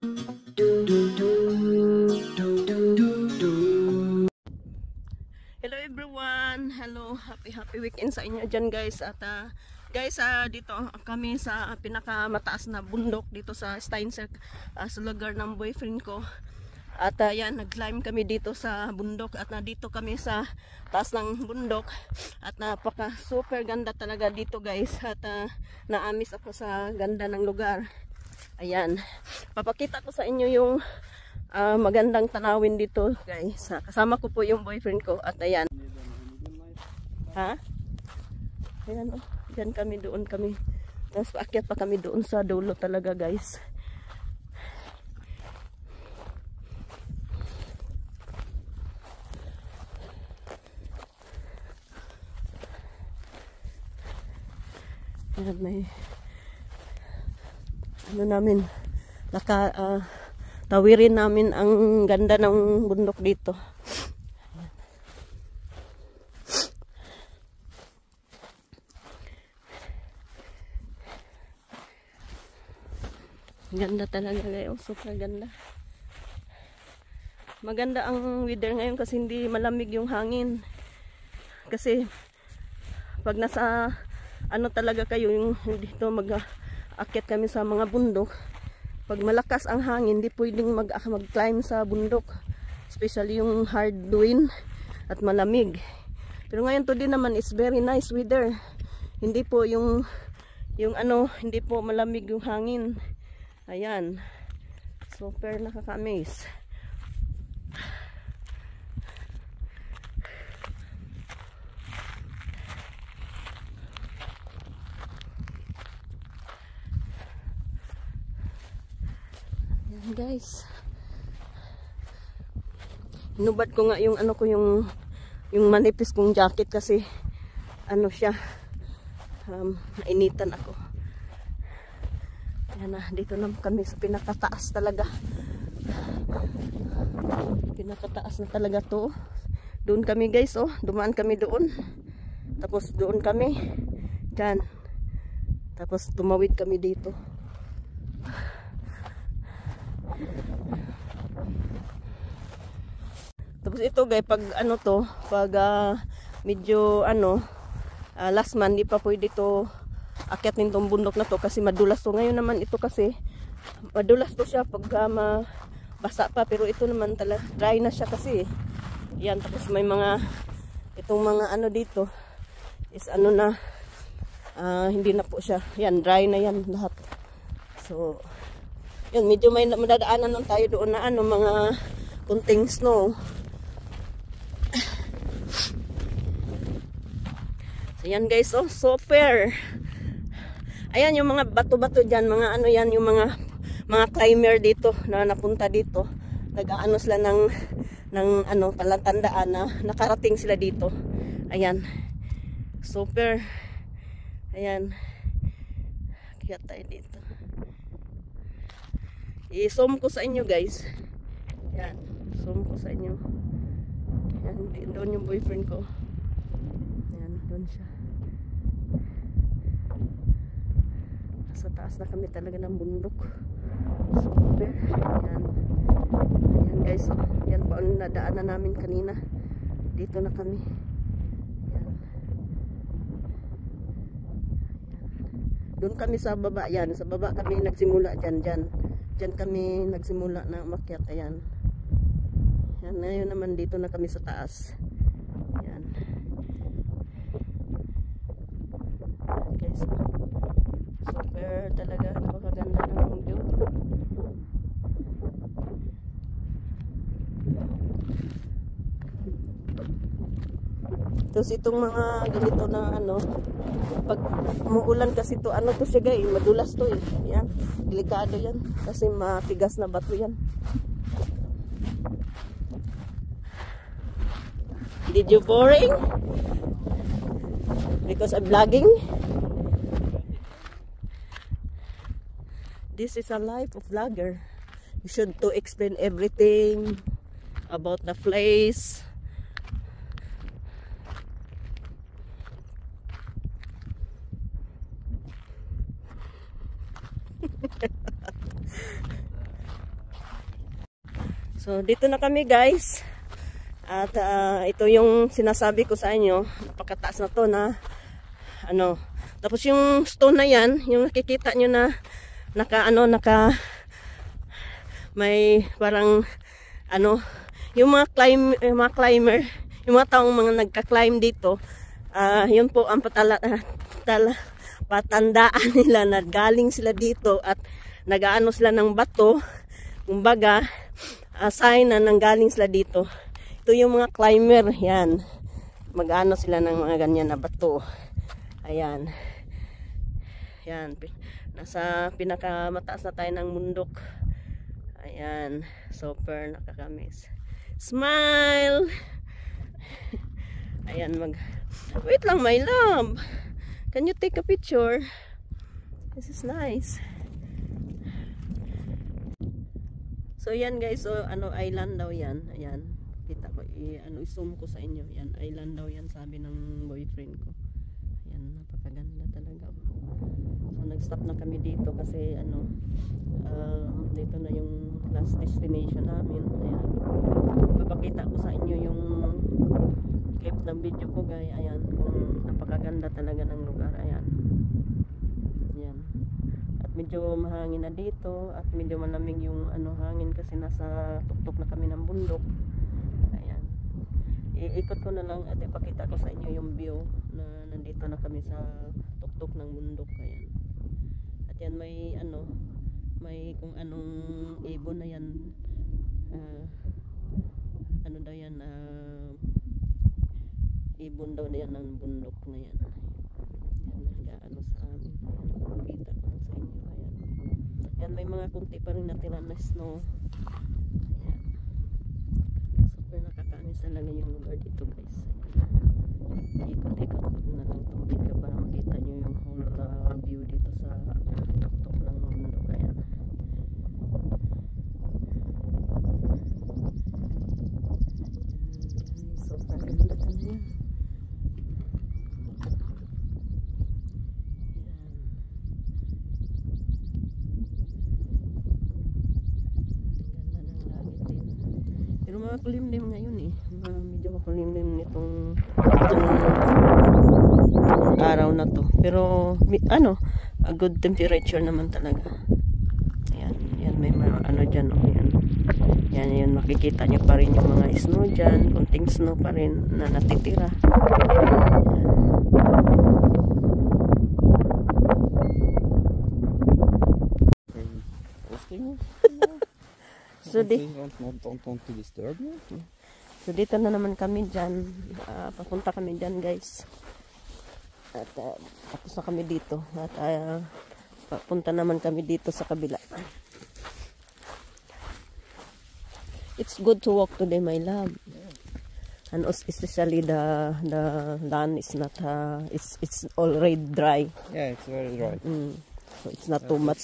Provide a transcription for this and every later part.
Hello everyone, hello, happy weekend sa inyo dyan guys. At guys, dito kami sa pinakamataas na bundok dito sa Steinser, sa lugar ng boyfriend ko. At yan, nag-climb kami dito sa bundok at dito kami sa taas ng bundok at napaka super ganda talaga dito guys. At naamis ako sa ganda ng lugar. Ayan, papakita ko sa inyo yung magandang tanawin dito guys. Kasama ko po yung boyfriend ko at ayan. Ha? Ayan, oh. Diyan kami, doon kami. Tapos paakyat pa kami doon sa dulo talaga guys. Ayan, may ano namin tawirin namin ang ganda ng bundok dito. Ganda talaga ngayon, super ganda. Maganda ang weather ngayon kasi hindi malamig yung hangin. Kasi pag nasa ano talaga kayo yung dito mag-aakyat kami sa mga bundok. Pag malakas ang hangin, hindi pwedeng mag-climb sa bundok. Especially yung hard wind at malamig. Pero ngayon today naman is very nice weather. Hindi po yung ano, hindi po malamig yung hangin. Ayan. Super nakaka-amaze. Ayan guys. Inubad ko nga yung ano ko yung manipis kong jacket kasi ano siya nainitan ako. Ayan na, dito na kami sa pinakataas talaga. Pinakataas na talaga to. Doon kami guys, oh. Dumaan kami doon. Tapos doon kami. Diyan. Tapos tumawid kami dito. Tapos ito guys, pag ano to, pag medyo ano, last man, di pa pwede to akyatin tong bundok na to kasi madulas to. Ngayon naman ito kasi madulas to siya pag basa pa, pero ito naman talaga dry na siya kasi. Yan, tapos may mga itong mga ano dito is ano na hindi na po siya. Yan, dry na yan lahat. So yun, medyo may madadaanan lang tayo doon na ano, mga kunting snow. So yan guys, oh, super. Ayan yung mga bato-bato dyan, mga ano yan, yung mga climber dito na napunta dito. Nag-aano sila ng ano, palatandaan na nakarating sila dito. Ayan. Super. Ayan. Kaya tayo dito. I-zoom ko sa inyo guys. Ayan. Zoom ko sa inyo. Ayan. Doon yung boyfriend ko. Ayan. Doon siya. Sa taas na kami talaga ng bundok. Super. Ayan. Ayan guys. Oh. Yan po ang nadaanan namin kanina. Dito na kami. Ayan. Doon kami sa baba. Yan. Sa baba kami nagsimula dyan. Dyan kami nagsimula na umakyat. Ayan. Yan. Ngayon naman dito na kami sa taas. Ayan. Ayan guys. Super talaga, napakaganda ng view. Tapos itong mga ganito na ano, pag umuulan kasi to, ano to siya guys, madulas to eh. Yan, delikado yan kasi matigas na bato yan. Did you boring? Because I'm vlogging? This is a life of vlogger. You should to explain everything about the place. So dito na kami guys. At ito yung sinasabi ko sa inyo, napakataas na to na ano. Tapos yung stone na yan, yung nakikita nyo na naka may parang ano, yung mga climber, yung mga taong mga nagka-climb dito, yun po ang patandaan nila na galing sila dito at nagaano sila ng bato, kumbaga sign na nanggaling sila dito. Ito yung mga climber, yan, mag-ano sila ng mga ganyan na bato. Ayan, yan, nasa pinakamataas na tayo ng bundok. Ayan, super nakakamiss. Smile. Ayan, wait lang my love, can you take a picture? This is nice. So yan guys, so ano, island daw yan. Ayan, kita ko, i-zoom ko sa inyo. Yan, island daw yan, sabi ng boyfriend ko. Ayan, napakaganda talaga. So nag-stop na kami dito kasi ano, dito na yung last destination namin. Ayan, papakita ko sa inyo yung clip ng video ko guys. Ayan, kung napakaganda talaga ng lugar. Ayan, yan. At medyo mahangin na dito at medyo malamig yung ano, hangin kasi nasa tuktok na kami ng bundok. Ayan, iikot ko na lang at ipakita ko sa inyo yung view na nandito na kami sa tuktok ng bundok. Ayan, at yan may ano, may kung anong ibon na yan, ano daw yan, ibon daw na yan ng bundok na yan. Yan, ano sa amin. Ayan, kita ko lang sa inyo. Ayan. Yan, may mga kunti pa rin natira na snow. Ayan. Super nakakaanis talaga yung lugar dito guys. Ikot-ikot ko na lang itong video para makita nyo yung whole view dito sa tuktok ng bundok. Ayan. Super ganda talaga yan. Pero mga kulimlim ngayon eh. Medyo kulimlim nitong araw na to. Pero ano, a good temperature naman talaga. Ayan, yan may mga ano dyan. Oh, yan. Yan yun, makikita nyo pa rin yung mga snow dyan. Kunting snow pa rin na natitira. So, so dito na naman kami dyan. Papunta kami dyan guys. At tapos na kami dito. At papunta naman kami dito sa kabila. It's good to walk today, my love. And especially the land is not it's already dry. Yeah, it's very dry. So it's not too much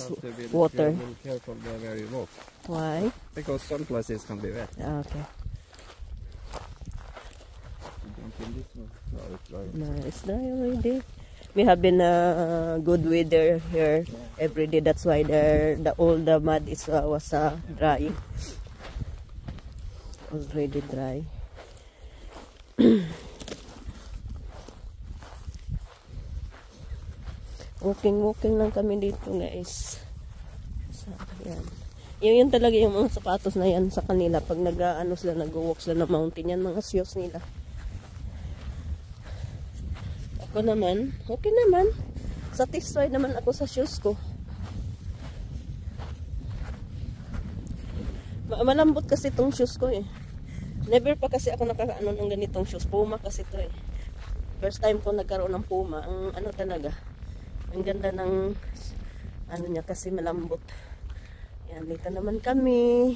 water. Be careful where you walk. Why? Because some places can be wet. Okay. No, it's dry. No, it's dry already. We have been good weather here every day. That's why all the mud was dry. Already dry. Walking lang kami dito guys. Yan. Yun talaga yung mga sapatos na yan sa kanila. Pag nag-ano sila, nag-walk sila ng mountain, yan mga shoes nila. Ako naman, okay naman. Satisfied naman ako sa shoes ko. Malambot kasi itong shoes ko eh. Never pa kasi ako nakakaano ng ganitong shoes. Puma kasi ito eh. First time ko nagkaroon ng Puma. Ang ano talaga, ang ganda ng ano niya kasi malambot. Ayan, dito naman kami.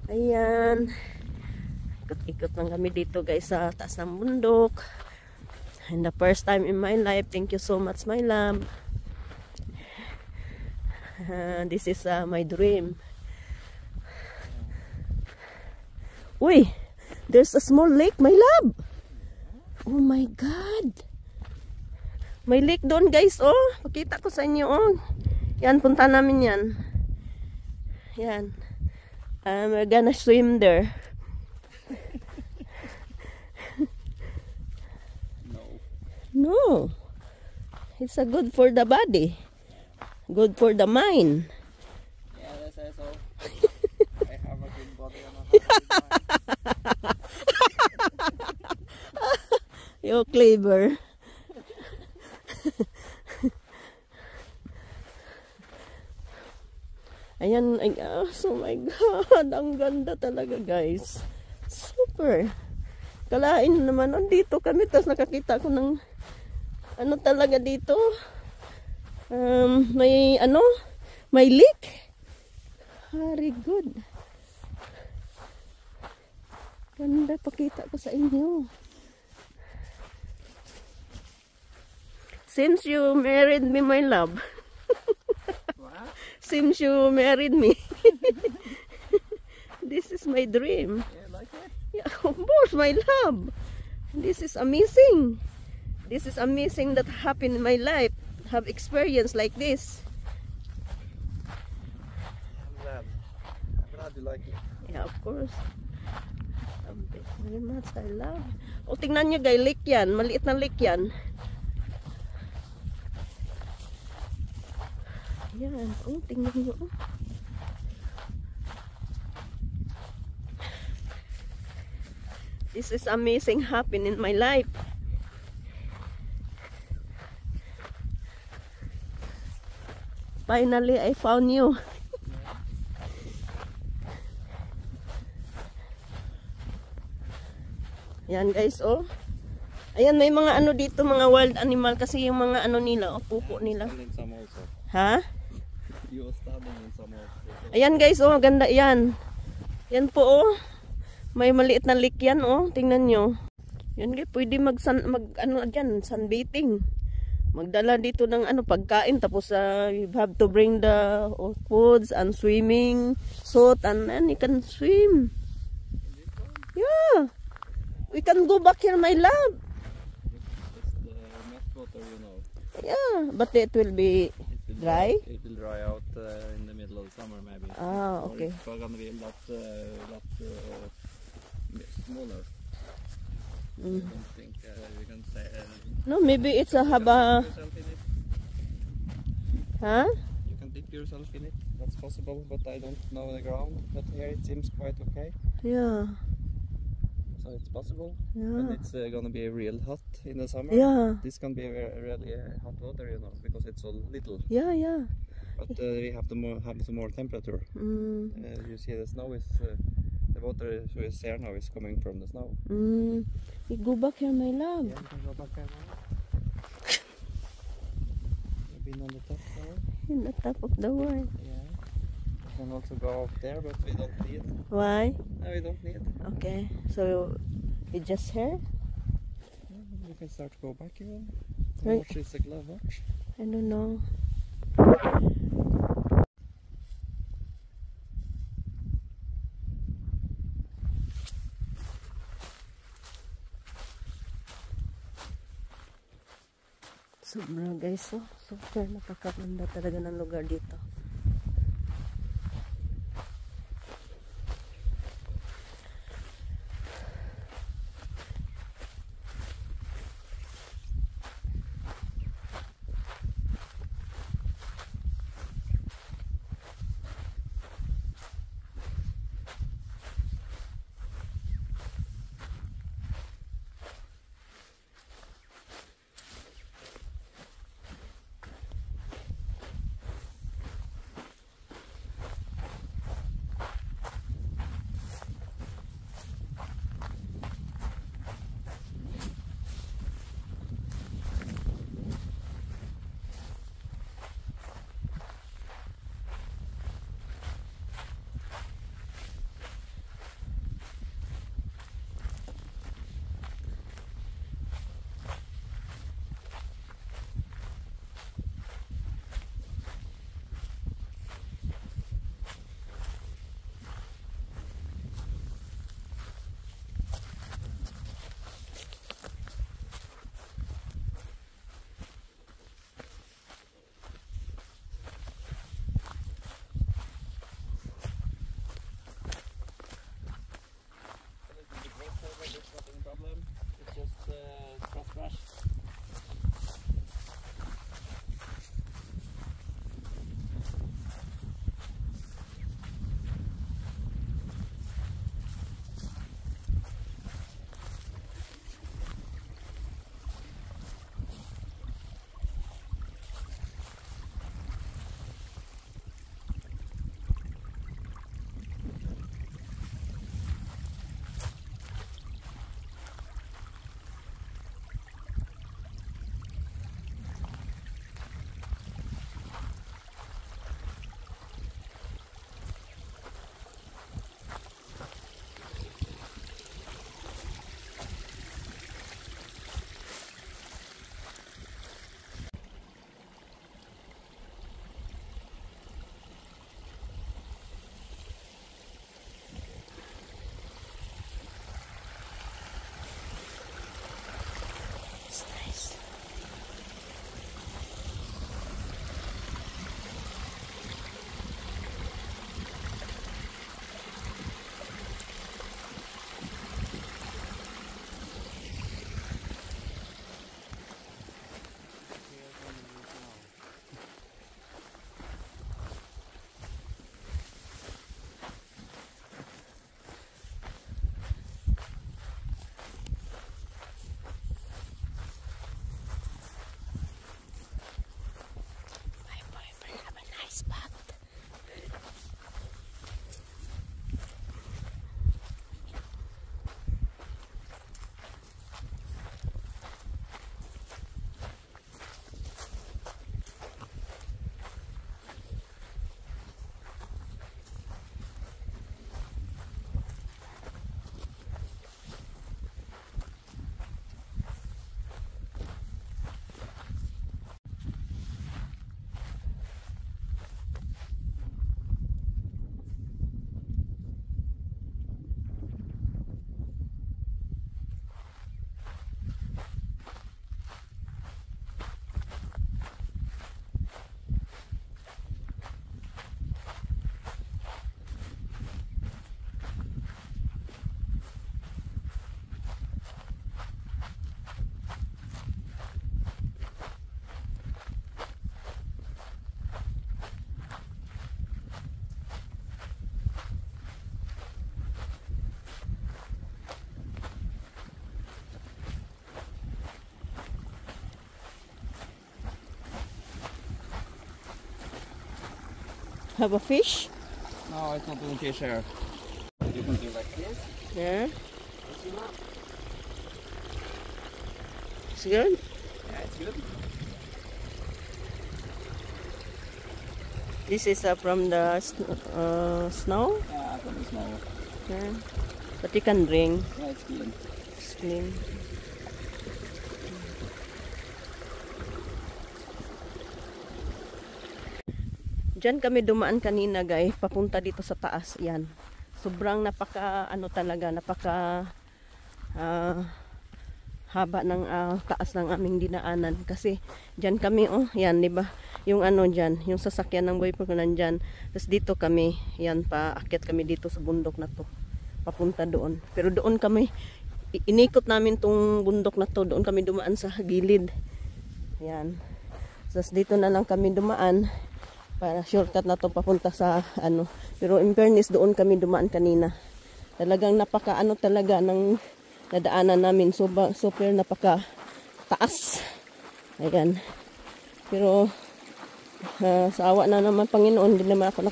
Ayan. Ikot-ikot lang kami dito guys sa taas ng bundok. And the first time in my life. Thank you so much my love. This is my dream. Uy, there's a small lake, my love. Oh my God. May lake doon guys, oh. Pakita ko sa inyo, oh. Yan, punta namin yan. Yan. We're gonna swim there. No. No. It's a good for the body. Good for the mind. Yeah, they say so. I have a good body and a good mind. You're clever. Ayan, ay, oh my God, ang ganda talaga guys. Super. Kalain naman, andito kami, tapos nakakita ko ng, ano talaga dito, may, may lake. Very good. Ganda, pakita ko sa inyo. Since you married me, my love. What? Since you married me. This is my dream. Yeah, like it? Yeah, of course, my love. This is amazing. This is amazing that happened in my life. Have experience like this. I'm glad you like it. Yeah, of course. Very much I love. O, tingnan nyo guys, lake yan. Maliit na lake yan. Yan. O, tingnan nyo. This is amazing happen in my life. Finally, I found you. Yan guys, oh. Ayan, may mga ano dito, mga wild animal kasi yung mga ano nila, oh, pupo nila. Standing some also. Ha? You are standing in some also. Ayan guys, oh, ganda yan. Yan po, oh. May maliit na lake yan, oh. Tingnan nyo. Yan guys, pwede ano dyan, sunbathing. Magdala dito ng ano, pagkain, tapos you have to bring the foods and swimming suit, and then you can swim. Yeah. We can go back here, my love. It's the meth water, you know. Yeah, but it will be dry. It will dry out in the middle of summer, maybe. Ah, Or okay. it's gonna be a lot smaller. I don't think we can say. No, maybe it's a haba. Yourself in it. Huh? You can dip yourself in it. That's possible, but I don't know the ground. But here it seems quite okay. Yeah. So it's possible. Yeah. And it's gonna be real hot in the summer. Yeah. This can be really hot water, you know, because it's so little. Yeah, yeah. But we have to have some more temperature. Mm. You see the snow is, the water is here now is coming from the snow. Mm. We go back here, my love. Yeah, you can go back there now. You've been on the top now. In the top of the world. Yeah. You can also go up there, but we don't need. Why? No, we don't need. Okay. So you just here? Yeah, we can start to go back even. Right. How much is the glove watch? I don't know. Sobra guys, oh. Super napakaganda talaga ng lugar dito. Have a fish? No, it's not doing fish here. You can do like this. Yeah. It's good? Yeah, it's good. This is from the snow? Yeah, from the snow. Yeah. But you can drink. Yeah, it's clean. It's clean. Diyan kami dumaan kanina guys, papunta dito sa taas. Yan. Sobrang napaka haba ng taas ng aming dinaanan kasi diyan kami yan 'di ba? Yung diyan, yung sasakyan ng boyfriend ko nandiyan. Tapos dito kami, yan paakyat kami dito sa bundok na to. Papunta doon. Pero doon kami inikot namin tong bundok na to, doon kami dumaan sa gilid. Yan. Tapos dito na lang kami dumaan para shortcut na to papunta sa Pero in fairness, doon kami dumaan kanina. Talagang napaka talaga ng nadaanan namin. Super napaka taas. Ayan. Pero sa awa na naman Panginoon, hindi naman ako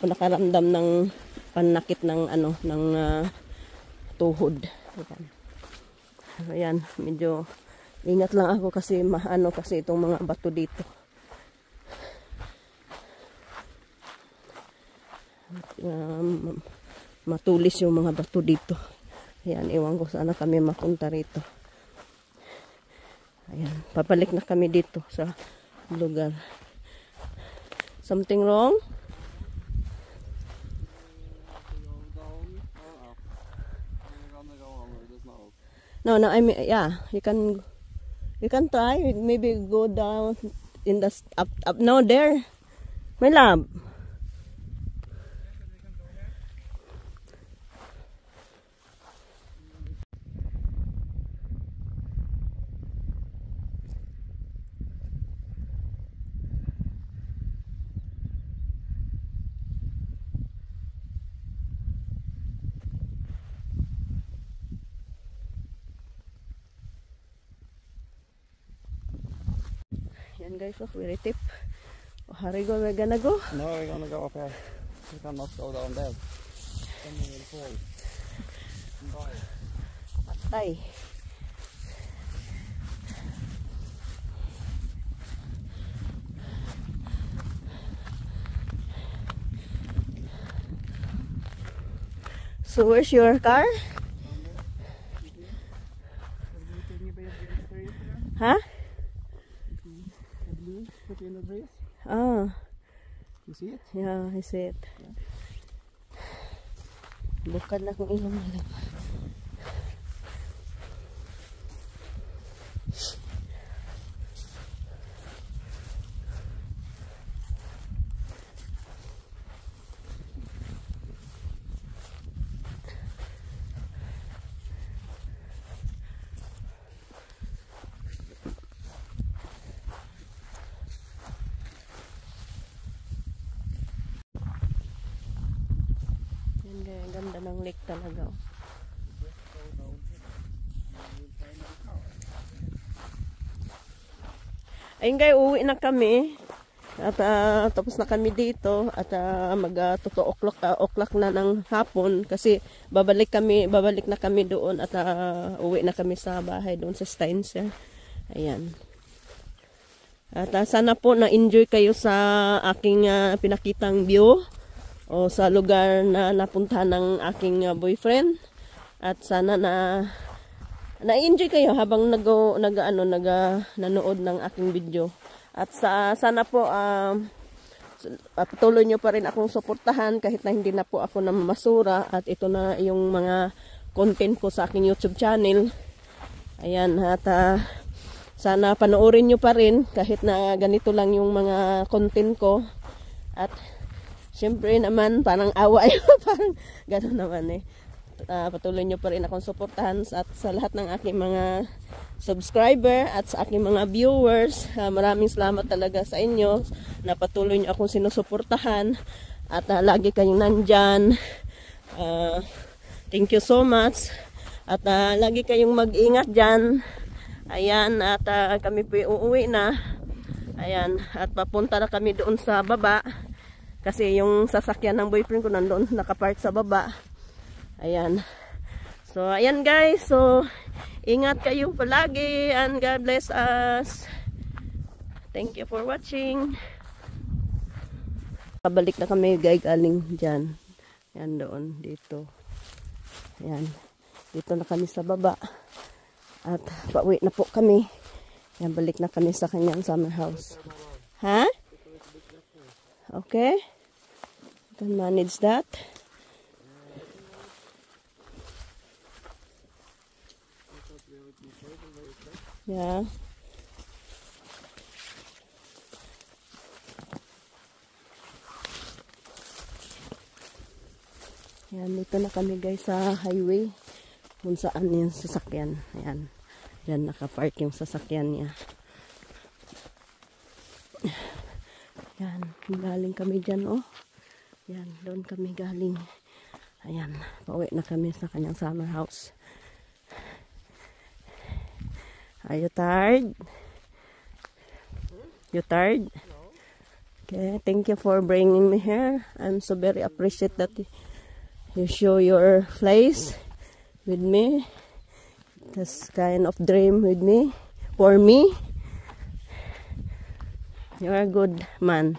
nakaramdam ng panakit ng tuhod. Ayan, medyo ingat lang ako kasi kasi itong mga bato dito. Matulis yung mga bato dito. Ayan, iwan ko sana kami mapunta rito. Ayan, papalik na kami dito sa lugar. Something wrong? No, I mean, yeah, you can try. Maybe go down in the up no there. My love. Yan guys, very tip. Harigo, we're gonna go. No, we're gonna go up here. We cannot go down there. Then we will fall. Bye. Patay. So where's your car? Huh? In the breeze. Ah. You see it? Yeah, I see it. Yeah. Bukad na kung ilong nila. Ganda ng lake talaga. Ayun guys, uwi na kami. At tapos na kami dito. At mag 2 o'clock na ng hapon. Kasi babalik na kami doon. At uwi na kami sa bahay doon sa Steinser. Ayan. At sana po na-enjoy kayo sa aking pinakitang view. O sa lugar na napuntahan ng aking boyfriend. At sana na-enjoy kayo habang nanood ng aking video. At sana po patuloy nyo pa rin akong suportahan kahit na hindi na po ako namamasura. At ito na yung mga content ko sa aking YouTube channel. Ayan, at sana panoorin nyo pa rin kahit na ganito lang yung mga content ko. At siyempre naman, parang awa parang gano'n naman eh. Patuloy nyo pa rin akong suportahan at sa lahat ng aking mga subscriber at sa aking mga viewers. Maraming salamat talaga sa inyo na patuloy nyo akong sinusuportahan at lagi kayong nandyan. Thank you so much. At lagi kayong mag-ingat dyan. Ayan, at kami po uuwi na. Ayan, at papunta na kami doon sa baba. Kasi yung sasakyan ng boyfriend ko nandoon nakapark sa baba. Ayan. So, ayan guys. So, ingat kayo palagi and God bless us. Thank you for watching. Pabalik na kami guys galing dyan. Ayan doon, dito. Ayan. Dito na kami sa baba. At pauwi na po kami. Ayan, balik na kami sa kanyang summer house. Ha? Okay. You can manage that. Yeah. Ayan, dito na kami guys sa highway. Kung saan yung sasakyan. Ayan. Diyan nakapark yung sasakyan niya. Ayan. Galing kami dyan oh. Ayan. Doon kami galing. Ayan. Pauwi na kami sa kanyang summer house. Are you tired? You tired? Okay, thank you for bringing me here. I'm so very appreciate that you show your place with me. This kind of dream with me, for me. You're a good man.